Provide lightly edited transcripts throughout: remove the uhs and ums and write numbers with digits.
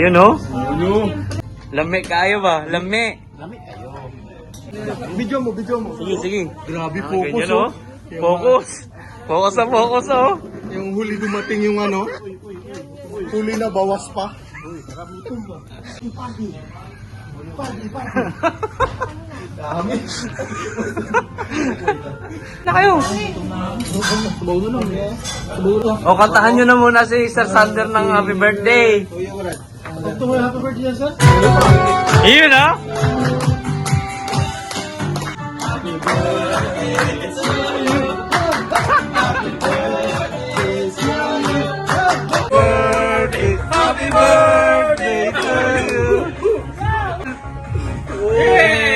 Ayun oh. Ano? Lami kayo ba? Lami. Lami kayo. Video mo. Sige, sige. Grabe, focus Ganyan oh. Focus. Focus sa focus oh. Yung huli dumating yung ano, huli na bawas pa. Dami. Na kayo. Sabaw na lang. O kantahan nyo na muna si Sir Sander ng happy birthday. Ito mo happy birthday sir? Ayun ah. Happy birthday to you. Yay!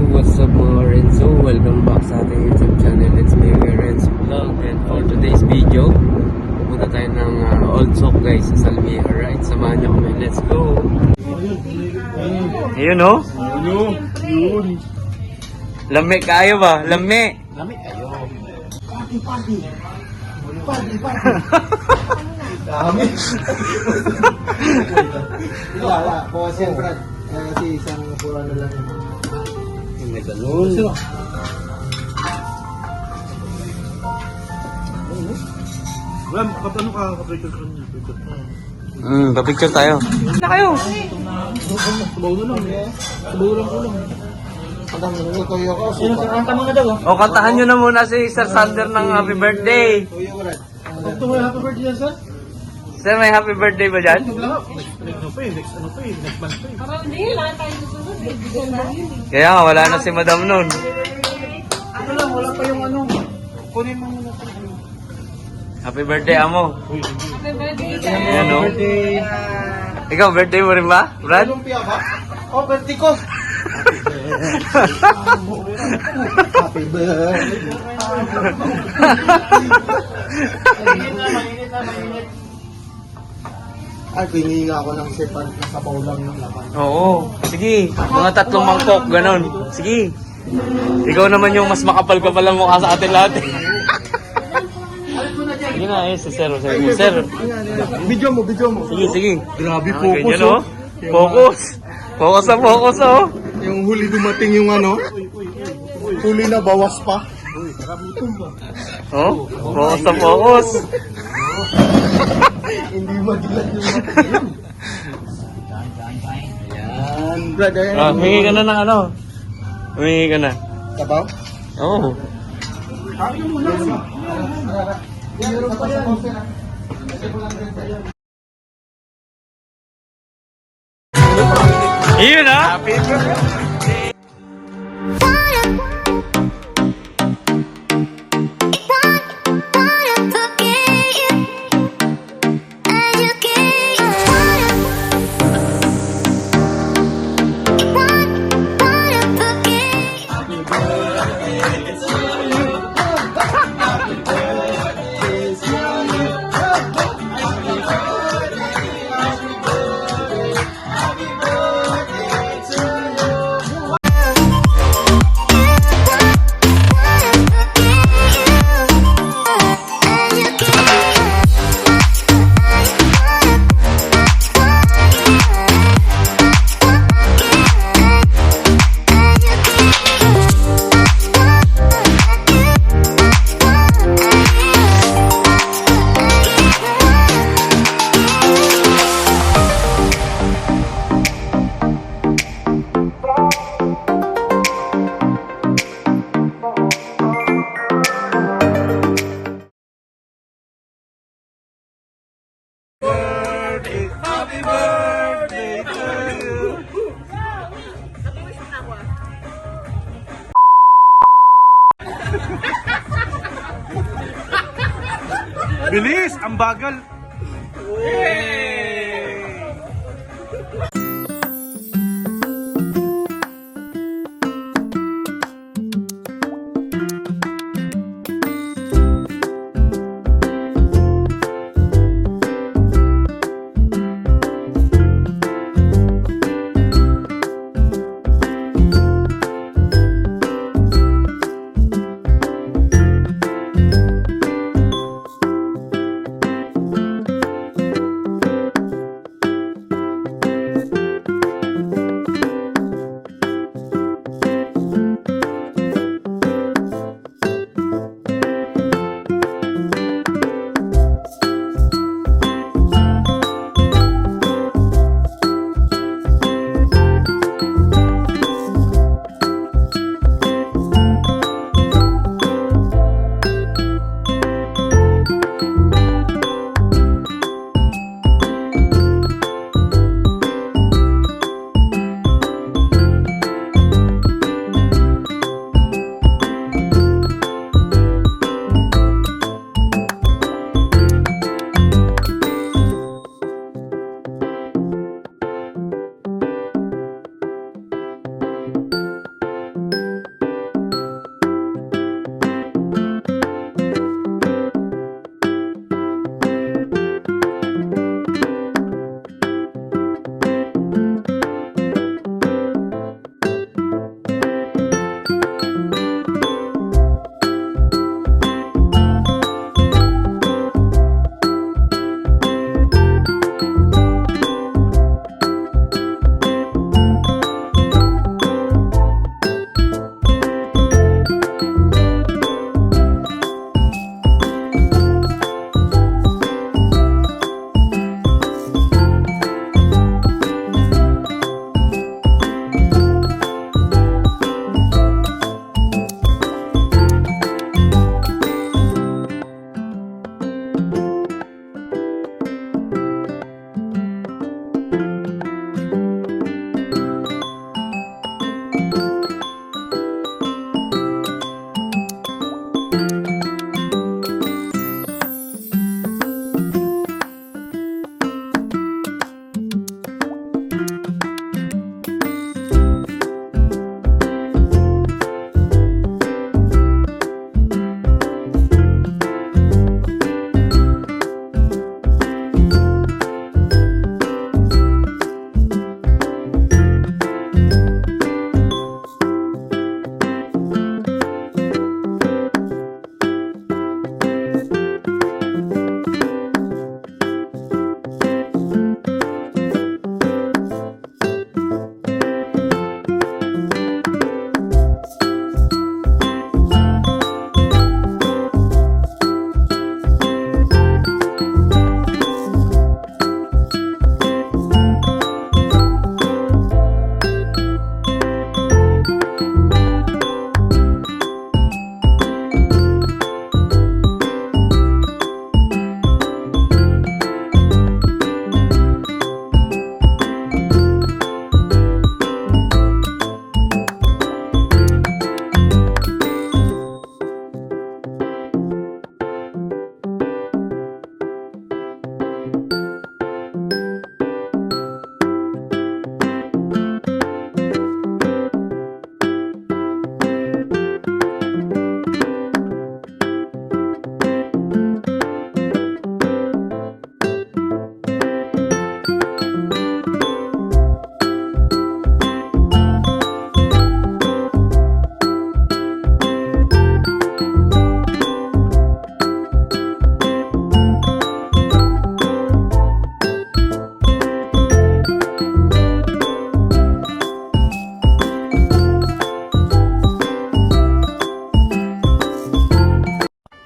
What's up mga Renzo? Welcome back sa ating YouTube channel. It's me, Renzo Vlog. And for today's video, pupunta tayo ng Old Sock guys sa Salmi. Alright, samahan nyo kami. Let's go! Ayun oh. Ano? Yun. Lami kayo ba? Lami. Lami kayo. Party. Dami. Wala. Bawas yan, Brad. Kasi isang pura na lang. Hindi ganun. Wala, kapano ka kapag-picture ka niya? Pa-picture tayo. Na kayo. Sabaw na lang. Sabaw lang ko lang. Ang dami na kayo ako. Kanta mga daw. O kantahan nyo na muna si Sir Sander ng happy birthday. Kuya Brad. Ito mo happy birthday sir? Sir, may happy birthday ba dyan? Next month pa eh. Parang hindi, lahat tayo susunod. Kaya nga, wala na si Madam nun. Ano lang, wala pa yung ano. Kunin mo muna pa. Happy birthday, amo. Happy birthday, Ayan o. Birthday. Ikaw, birthday mo rin ba, Brad? Lumpia ba? Oh, birthday ko. Happy birthday. Mainit. Ay, pininga ako ng sipan na sabaw lang ng laban. Oo. Sige, mga 3 mangkok, ganon. Sige. Ikaw naman yung mas makapal ka pala mukha sa atin lahat. Sige na, si Sir. Sir. Video mo. Sige, sige. Grabe, Ganyan focus o. Focus. Focus sa focus oh. Yung huli dumating yung ano, huli na bawas pa. Oh, focus sa focus. Hindi madilat yung material. Ayan. Brad, ayan. Humingi ka na ng ano. Humingi ka na. Sabaw? Oo. Yun ah. Happy birthday. Happy birthday to you! Bilis! Ang bagal!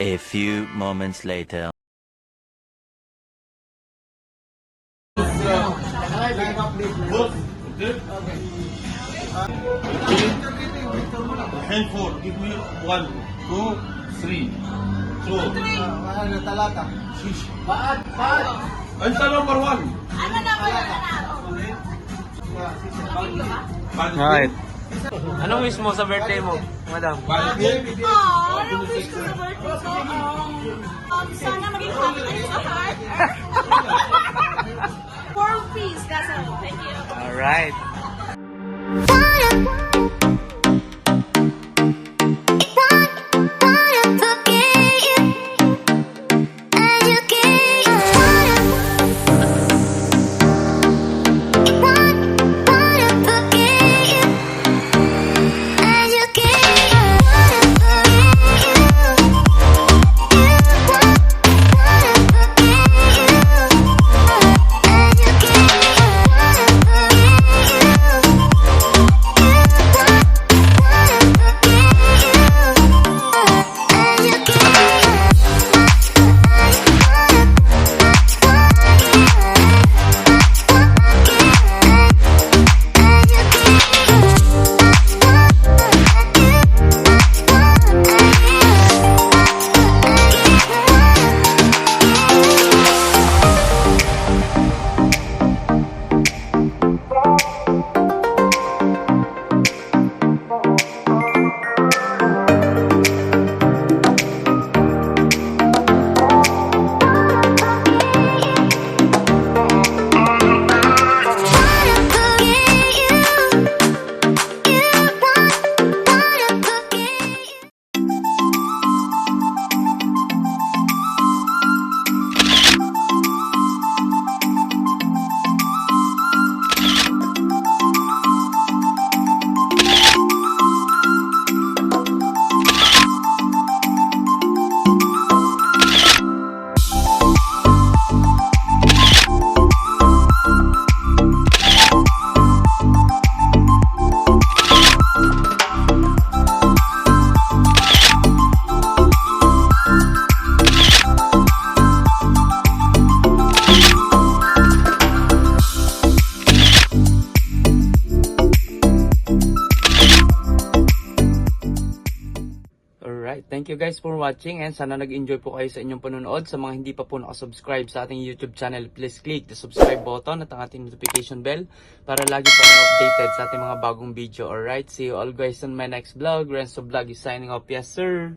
A few moments later. Handphone, give me 1, 2, 3. So, Talata. Paad! Ano sa number 1? Ano na Right. Anong wish mo sa birthday mo, madam? Anong wish ko sa birthday ko? Sana maging happy tayo sa heart. World peace, that's all. Thank you. Alright. Alright, thank you guys for watching and sana nag-enjoy po kayo sa inyong panonood. Sa mga hindi pa po nakasubscribe sa ating YouTube channel, please click the subscribe button at ang ating notification bell para lagi po kayo updated sa ating mga bagong video. Alright, see you all guys on my next vlog. Renzo Vlog is signing off. Yes sir!